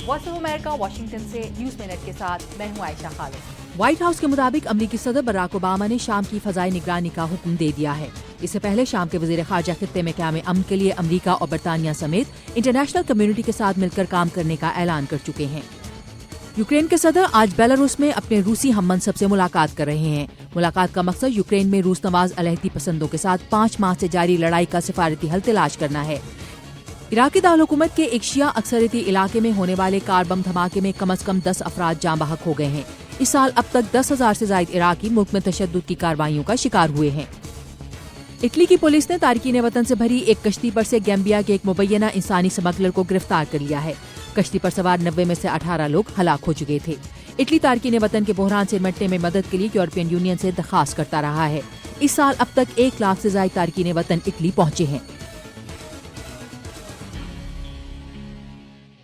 Voice of America Washington से news minute के साथ मैं हूं आयशा खालिद। व्हाइट हाउस के मुताबिक अमरीकी सदर बराक ओबामा ने शाम की फजाई निगरानी का हुक्म दे दिया है। इससे पहले शाम के वजीर खारजा खित्ते में क़याम अमन के लिए अमरीका और बरतानिया समेत इंटरनेशनल कम्युनिटी के साथ मिलकर काम करने का ऐलान कर चुके हैं। यूक्रेन के सदर आज बेलारूस में अपने रूसी हम मनसब से मुलाकात कर रहे हैं। मुलाकात का मकसद यूक्रेन में रूस नवाज अलहदी पसंदों के साथ 5 माह से जारी लड़ाई का सिफारती हल तलाश करना है। इराकी दारुल-हुकूमत के एक शिया अक्सरियती इलाके में होने वाले कार बम धमाके में कम से कम 10 अफराद जाँ बहक हो गए हैं। इस साल अब तक 10,000 से ज्यादा इराकी मुल्क में तशद्दुद की कार्रवाइयों का शिकार हुए हैं। इटली की पुलिस ने तारकीन वतन से भरी एक कश्ती पर से गैम्बिया के एक मुबैना इंसानी स्मगलर को गिरफ्तार कर लिया है। कश्ती पर सवार 90 में से 18 लोग हलाक हो चुके थे। इटली तारकीन वतन के बहरान से निपटने में मदद के लिए यूरोपियन यूनियन से दरख्वास्त करता रहा है। इस साल अब तक 1 लाख से ज्यादा तारकीन वतन इटली पहुंचे हैं।